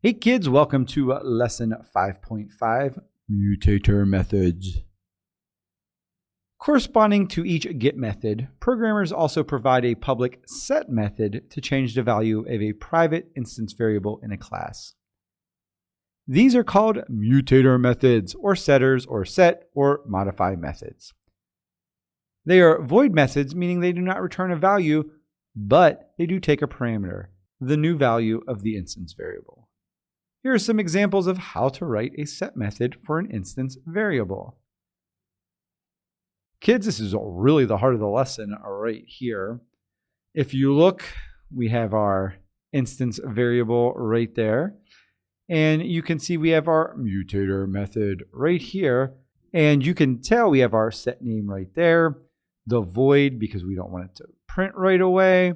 Hey kids, welcome to lesson 5.5, Mutator methods. Corresponding to each get method, programmers also provide a public set method to change the value of a private instance variable in a class. These are called mutator methods, or setters, or set, or modify methods. They are void methods, meaning they do not return a value, but they do take a parameter, the new value of the instance variable. Here are some examples of how to write a set method for an instance variable. Kids, this is really the heart of the lesson right here. If you look, we have our instance variable right there. And you can see we have our mutator method right here. And you can tell we have our set name right there, the void, because we don't want it to print right away.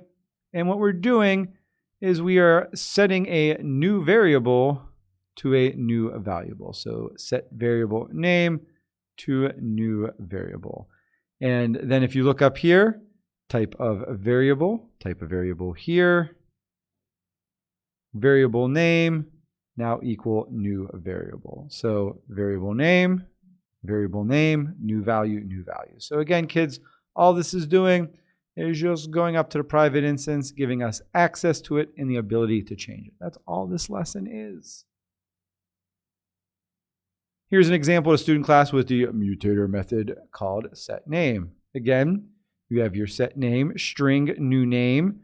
And what we're doing is we are setting a new variable to a new variable. So set variable name to new variable. And then if you look up here, type of variable here, variable name, now equal new variable. So variable name, new value, new value. So again, kids, all this is doing is just going up to the private instance, giving us access to it and the ability to change it. That's all this lesson is. Here's an example of a student class with the mutator method called setName. Again, you have your setName, string new name.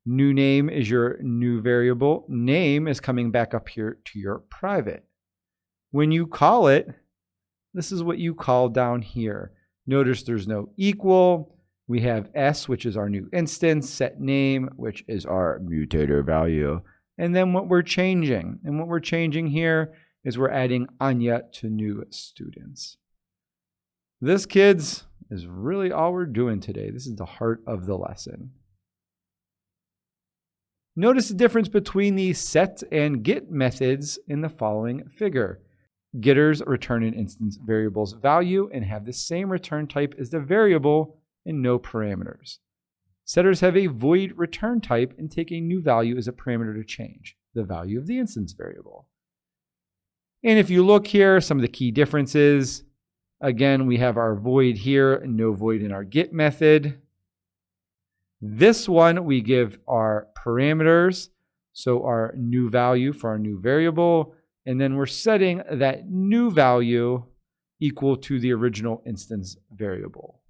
New name is your new variable. Name is coming back up here to your private. When you call it, this is what you call down here. Notice there's no equal. We have S, which is our new instance, set name, which is our mutator value. And then what we're changing. And what we're changing here is we're adding Anya to new students. This, kids, is really all we're doing today. This is the heart of the lesson. Notice the difference between the set and get methods in the following figure. Getters return an instance variable's value and have the same return type as the variable and no parameters. Setters have a void return type and take a new value as a parameter to change the value of the instance variable. And if you look here, some of the key differences, again, we have our void here and no void in our get method. This one, we give our parameters, so our new value for our new variable, and then we're setting that new value equal to the original instance variable.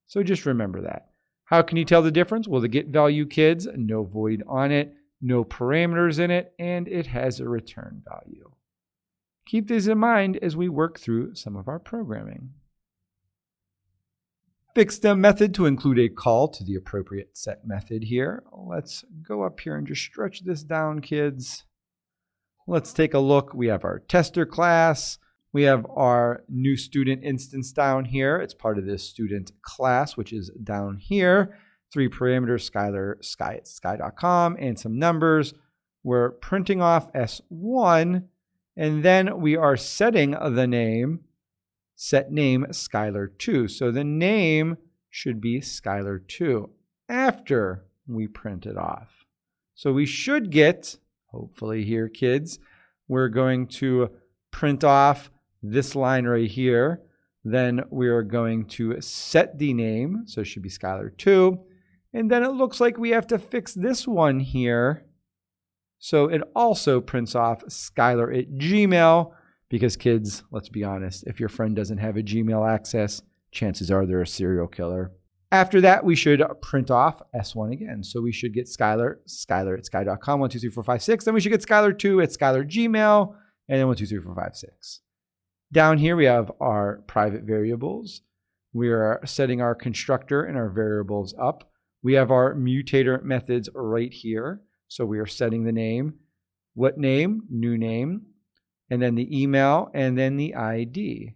So just remember that. How can you tell the difference? Well, the get value, kids, no void on it, no parameters in it, and it has a return value. Keep these in mind as we work through some of our programming. Fix the method to include a call to the appropriate set method here. Let's go up here and just stretch this down, kids. Let's take a look. We have our tester class. We have our new student instance down here. It's part of this student class, which is down here. 3 parameters, Skylar, sky@sky.com, and some numbers. We're printing off S1, and then we are setting the name, set name Skylar2. So the name should be Skylar2 after we print it off. So we should get, hopefully here, kids, we're going to print off this line right here. Then we are going to set the name, so it should be Skylar2. And then it looks like we have to fix this one here. So it also prints off Skylar@Gmail, because kids, let's be honest, if your friend doesn't have a Gmail access, chances are they're a serial killer. After that, we should print off S1 again. So we should get Skylar@sky.com, 1, 2, 3, 4, 5, 6. Then we should get Skylar2 at Skylar@Gmail, and then 1, 2, 3, 4, 5, 6. Down here, we have our private variables. We are setting our constructor and our variables up. We have our mutator methods right here. So we are setting the name, what name, new name, and then the email, and then the ID.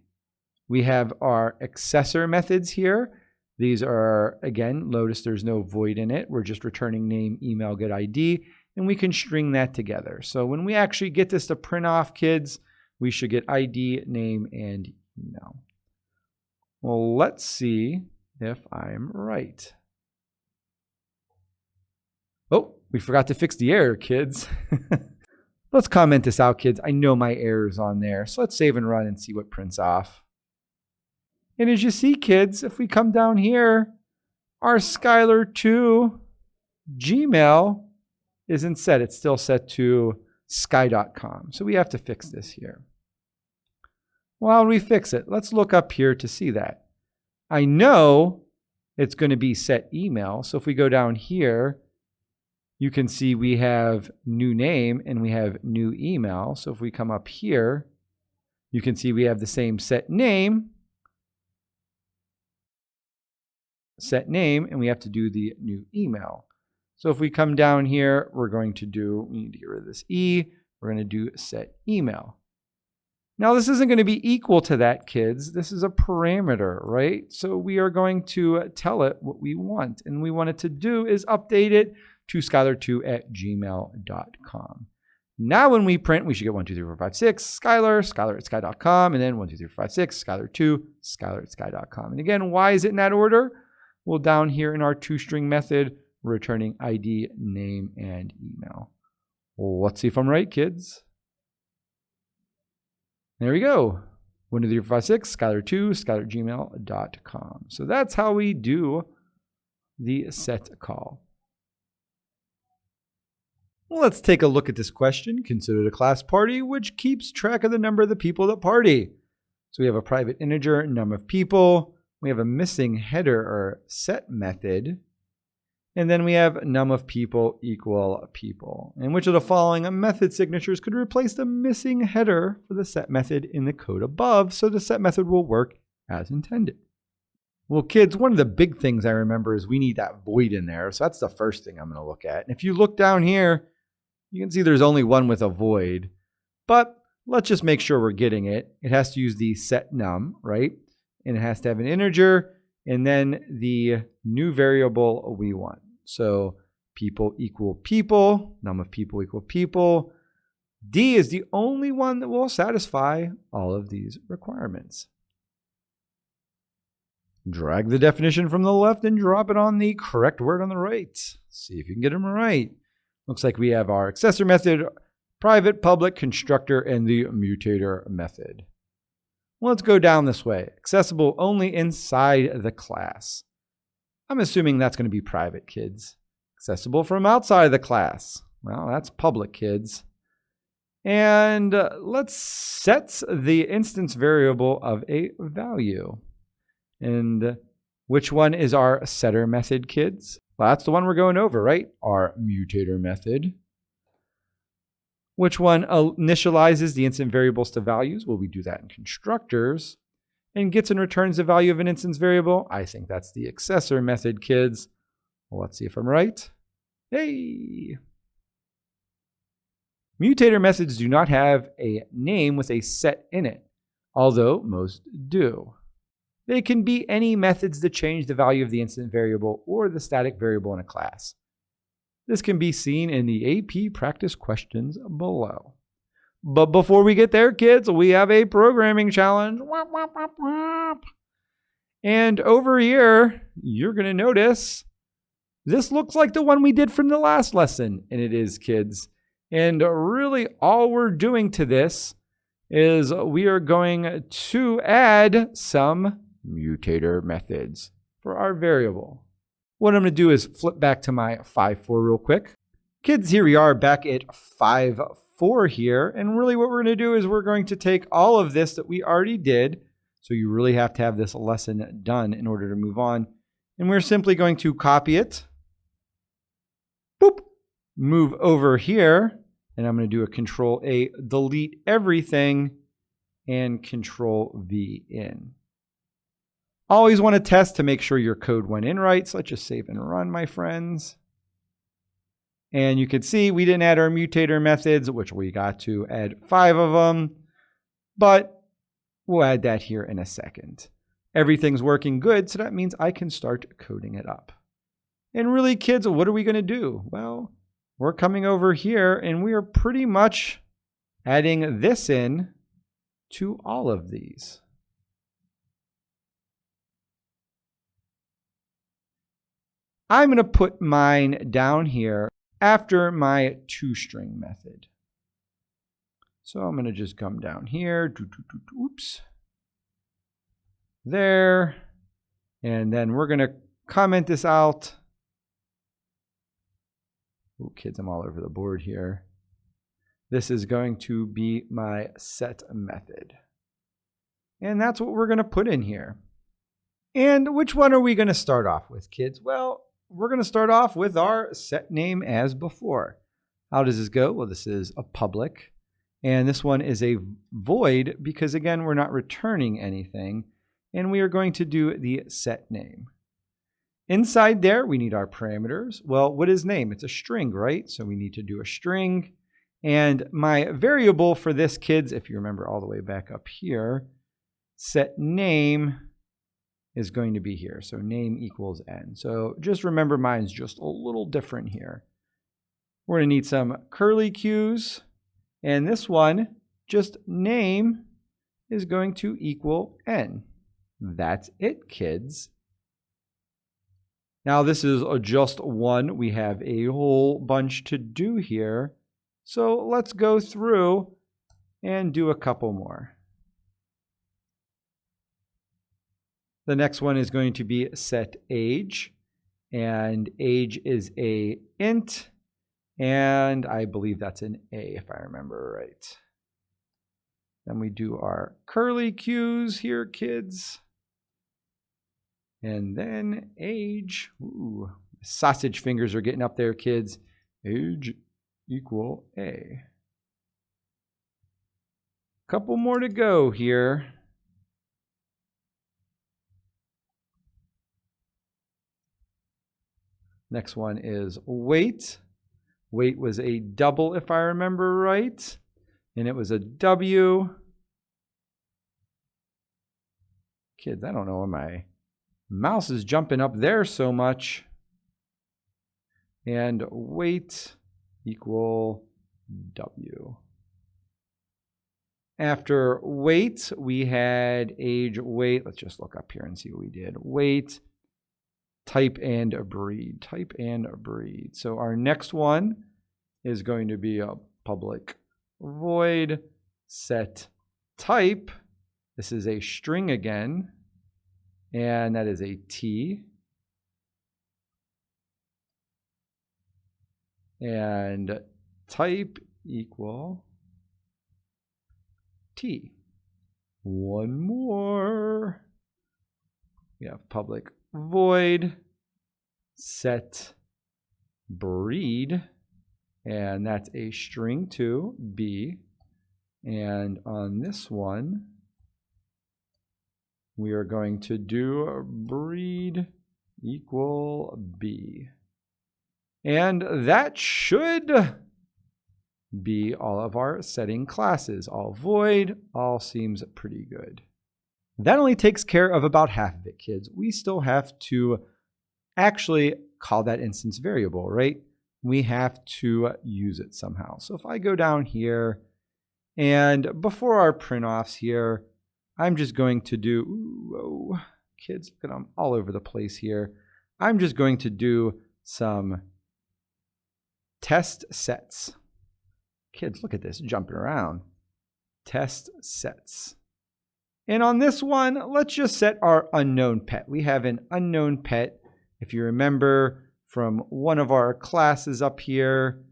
We have our accessor methods here. These are, again, notice there's no void in it. We're just returning name, email, get ID, and we can string that together. So when we actually get this to print off, kids, we should get ID, name, and email. Well, let's see if I'm right. Oh, we forgot to fix the error, kids. Let's comment this out, kids. I know my error's on there. So let's save and run and see what prints off. And as you see, kids, if we come down here, our Skylar2 Gmail isn't set. It's still set to sky.com. So we have to fix this here. Well, how do we fix it? Let's look up here to see that. I know it's going to be set email. So if we go down here, you can see we have new name and we have new email. So if we come up here, you can see we have the same set name, and we have to do the new email. So if we come down here, we need to get rid of this E. We're going to do set email. Now this isn't going to be equal to that, kids. This is a parameter, right? So we are going to tell it what we want. And we want it to do is update it to skylar2@gmail.com. Now when we print, we should get 1, 2, 3, 4, 5, 6, Skylar@sky.com, and then 1, 2, 3, 4, 5, 6, Skylar2, Skylar@sky.com. And again, why is it in that order? Well, down here in our toString method, we're returning ID, name, and email. Well, let's see if I'm right, kids. There we go. 1, 2, 3, 4, 5, 6, Skylar2, Skylar@gmail.com. So that's how we do the set call. Well, let's take a look at this question. Consider the class party, which keeps track of the number of the people that party. So we have a private integer, number of people. We have a missing header or set method. And then we have num of people equal people. And which of the following method signatures could replace the missing header for the set method in the code above so the set method will work as intended? Well, kids, one of the big things I remember is we need that void in there. So that's the first thing I'm going to look at. And if you look down here, you can see there's only one with a void. But let's just make sure we're getting it. It has to use the set num, right? And it has to have an integer and then the new variable we want. So people equal people, num of people equal people. D is the only one that will satisfy all of these requirements. Drag the definition from the left and drop it on the correct word on the right. See if you can get them right. Looks like we have our accessor method, private, public, constructor, and the mutator method. Let's go down this way. Accessible only inside the class. I'm assuming that's going to be private, kids. Accessible from outside the class. Well, that's public, kids. And let's set the instance variable of a value. And which one is our setter method, kids? Well, that's the one we're going over, right? Our mutator method. Which one initializes the instant variables to values? Well, we do that in constructors. And gets and returns the value of an instance variable? I think that's the accessor method, kids. Well, let's see if I'm right. Hey! Mutator methods do not have a name with a set in it, although most do. They can be any methods that change the value of the instant variable or the static variable in a class. This can be seen in the AP practice questions below. But before we get there, kids, we have a programming challenge. And over here, you're going to notice this looks like the one we did from the last lesson. And it is, kids. And really all we're doing to this is we are going to add some mutator methods for our variable. What I'm going to do is flip back to my 5.4 real quick. Kids, here we are back at 5.4 here. And really what we're going to do is we're going to take all of this that we already did. So you really have to have this lesson done in order to move on. And we're simply going to copy it. Boop. Move over here. And I'm going to do a Control A, delete everything, and Control V in. Always want to test to make sure your code went in right. So let's just save and run, my friends. And you can see we didn't add our mutator methods, which we got to add 5 of them. But we'll add that here in a second. Everything's working good, so that means I can start coding it up. And really, kids, what are we going to do? Well, we're coming over here and we are pretty much adding this in to all of these. I'm going to put mine down here after my toString method. So I'm going to just come down here. Oops. There. And then we're going to comment this out. Oh, kids, I'm all over the board here. This is going to be my set method. And that's what we're going to put in here. And which one are we going to start off with, kids? Well, we're going to start off with our set name as before. How does this go? Well, this is a public. And this one is a void because, again, we're not returning anything. And we are going to do the set name. Inside there, we need our parameters. Well, what is name? It's a string, right? So we need to do a string. And my variable for this, kids, if you remember all the way back up here, set name is going to be here. So name equals n. So just remember mine's just a little different here. We're going to need some curly cues. And this one, just name, is going to equal n. That's it, kids. Now this is just one. We have a whole bunch to do here. So let's go through and do a couple more. The next one is going to be set age. And age is a int. And I believe that's an A if I remember right. Then we do our curly cues here, kids. And then age. Ooh, sausage fingers are getting up there, kids. Age equal A. Couple more to go here. Next one is weight. Weight was a double if I remember right. And it was a W. Kids, I don't know why my mouse is jumping up there so much. And weight equal W. After weight, we had age, weight. Let's just look up here and see what we did. Weight, type, and a breed. Type and a breed. So our next one is going to be a public void set type. This is a string again. And that is a T. And type equal T. One more. We have public void set breed. And that's a string too, B. And on this one, we are going to do breed equal B. And that should be all of our setting classes. All void, all seems pretty good. That only takes care of about half of it, kids. We still have to actually call that instance variable, right? We have to use it somehow. So if I go down here, and before our print offs here, I'm just going to do, whoa, kids, look at them all over the place here. I'm just going to do some test sets. Kids, look at this, jumping around. Test sets. And on this one, let's just set our unknown pet. We have an unknown pet. If you remember from one of our classes up here,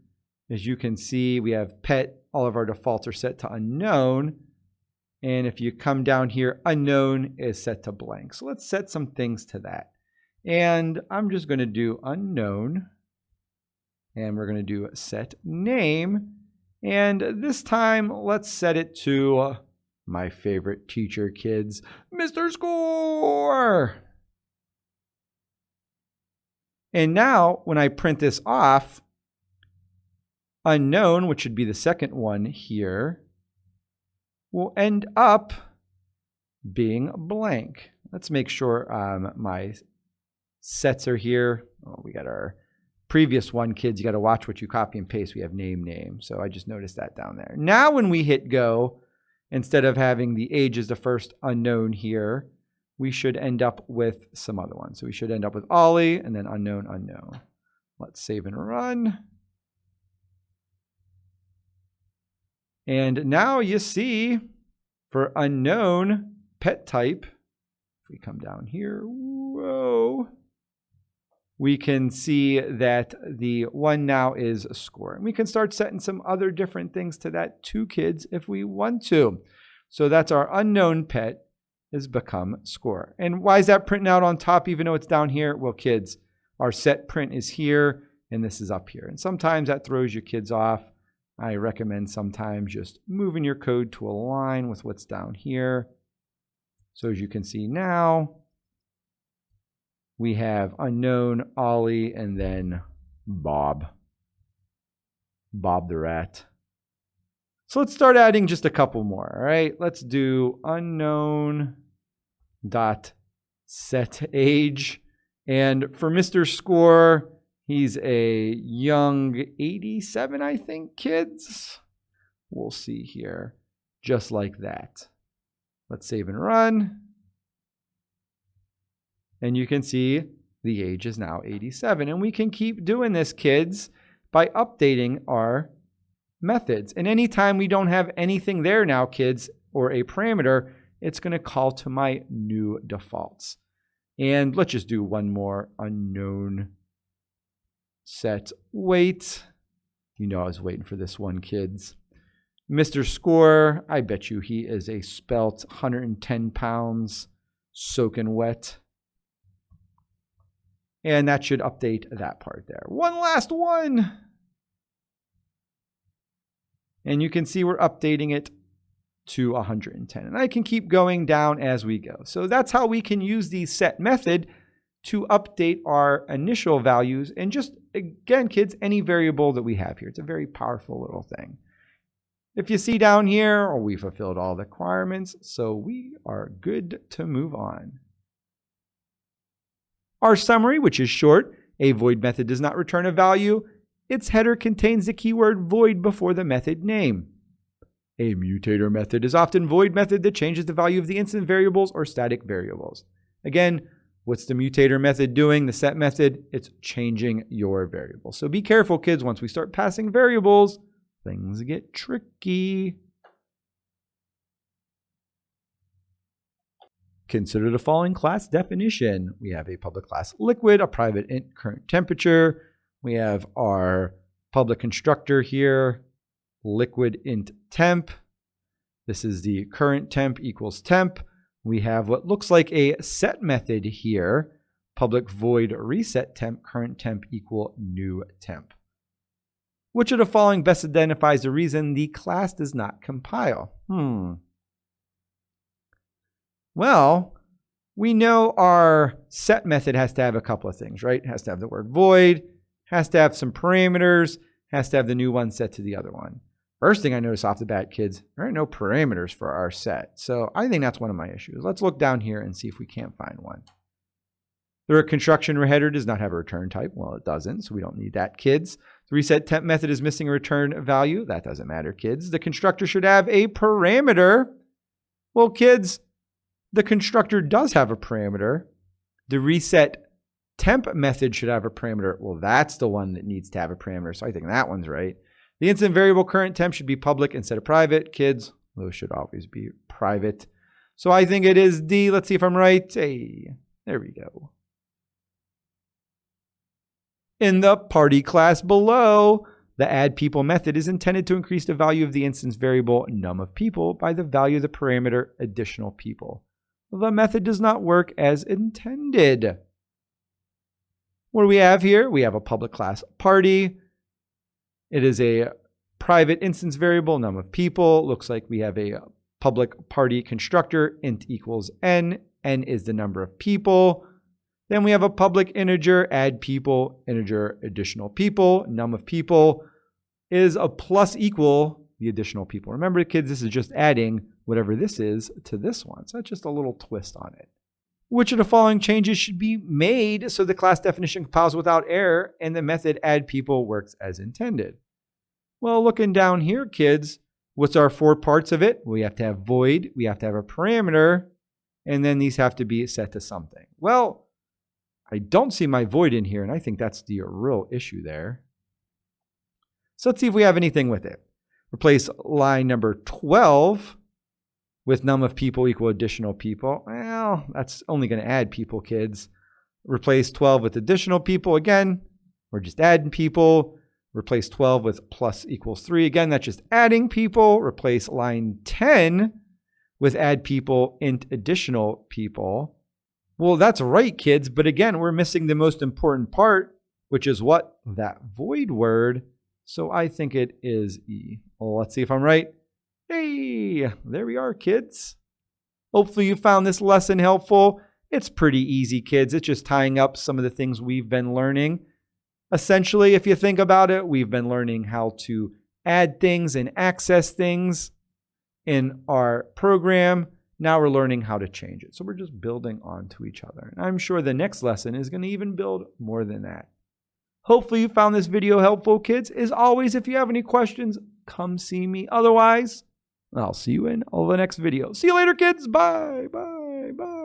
as you can see, we have pet. All of our defaults are set to unknown. And if you come down here, unknown is set to blank. So let's set some things to that. And I'm just going to do unknown. And we're going to do set name. And this time, let's set it to my favorite teacher, kids, Mr. Score. And now, when I print this off, unknown, which should be the second one here, will end up being blank. Let's make sure my sets are here. Oh, we got our previous one, kids. You got to watch what you copy and paste. We have name. So I just noticed that down there. Now when we hit go, instead of having the age as the first unknown here, we should end up with some other ones. So we should end up with Ollie and then unknown. Let's save and run. And now you see for unknown pet type, if we come down here, whoa, we can see that the one now is a score. And we can start setting some other different things to that too, kids, if we want to. So that's our unknown pet has become score. And why is that printing out on top even though it's down here? Well, kids, our set print is here and this is up here. And sometimes that throws your kids off. I recommend sometimes just moving your code to align with what's down here. So as you can see now, we have unknown, Ollie, and then Bob. Bob the rat. So let's start adding just a couple more, all right? Let's do unknown dot set age. And for Mr. Score, he's a young 87, I think, kids. We'll see here, just like that. Let's save and run. And you can see the age is now 87. And we can keep doing this, kids, by updating our methods. And anytime we don't have anything there now, kids, or a parameter, it's going to call to my new defaults. And let's just do one more unknown set weight. You know I was waiting for this one, kids. Mr. Score, I bet you he is a spelt 110 pounds soaking wet. And that should update that part there. One last one. And you can see we're updating it to 110. And I can keep going down as we go. So that's how we can use the set method to update our initial values. And just, again, kids, any variable that we have here. It's a very powerful little thing. If you see down here, we fulfilled all the requirements, so we are good to move on. Our summary, which is short, a void method does not return a value. Its header contains the keyword void before the method name. A mutator method is often a void method that changes the value of the instant variables or static variables. Again, what's the mutator method doing? The set method, it's changing your variable. So be careful, kids. Once we start passing variables, things get tricky. Consider the following class definition. We have a public class liquid, a private int current temperature. We have our public constructor here, liquid int temp. This is the current temp equals temp. We have what looks like a set method here, public void reset temp, current temp equal new temp. Which of the following best identifies the reason the class does not compile? Well, we know our set method has to have a couple of things, right? It has to have the word void, has to have some parameters, has to have the new one set to the other one. First thing I notice off the bat, kids, there are no parameters for our set. So I think that's one of my issues. Let's look down here and see if we can't find one. The construction header does not have a return type. Well, it doesn't, so we don't need that, kids. The reset temp method is missing a return value. That doesn't matter, kids. The constructor should have a parameter. Well, kids, the constructor does have a parameter. The reset temp method should have a parameter. Well, that's the one that needs to have a parameter, so I think that one's right. The instant variable current temp should be public instead of private. Kids, those should always be private. So I think it is D. Let's see if I'm right. Hey, there we go. In the party class below, the add people method is intended to increase the value of the instance variable num of people by the value of the parameter additional people. The method does not work as intended. What do we have here? We have a public class party. It is a private instance variable num of people. Looks like we have a public party constructor int equals n. N is the number of people. Then we have a public integer, add people, integer, additional people. Num of people is a plus equal the additional people. Remember, kids, this is just adding whatever this is to this one. So that's just a little twist on it. Which of the following changes should be made so the class definition compiles without error and the method add people works as intended? Well, looking down here, kids, what's our 4 parts of it? We have to have void, we have to have a parameter, and then these have to be set to something. Well, I don't see my void in here, and I think that's the real issue there. So let's see if we have anything with it. Replace line number 12 with num of people equal additional people. Well, that's only going to add people, kids. Replace 12 with additional people. Again, we're just adding people. Replace 12 with plus equals 3. Again, that's just adding people. Replace line 10 with add people int additional people. Well, that's right, kids. But again, we're missing the most important part, which is what? That void word. So I think it is E. Well, let's see if I'm right. Hey, there we are, kids. Hopefully you found this lesson helpful. It's pretty easy, kids. It's just tying up some of the things we've been learning. Essentially, if you think about it, we've been learning how to add things and access things in our program. Now we're learning how to change it. So we're just building onto each other. And I'm sure the next lesson is going to even build more than that. Hopefully you found this video helpful, kids. As always, if you have any questions, come see me. Otherwise, I'll see you in all the next video. See you later, kids. Bye, bye, bye.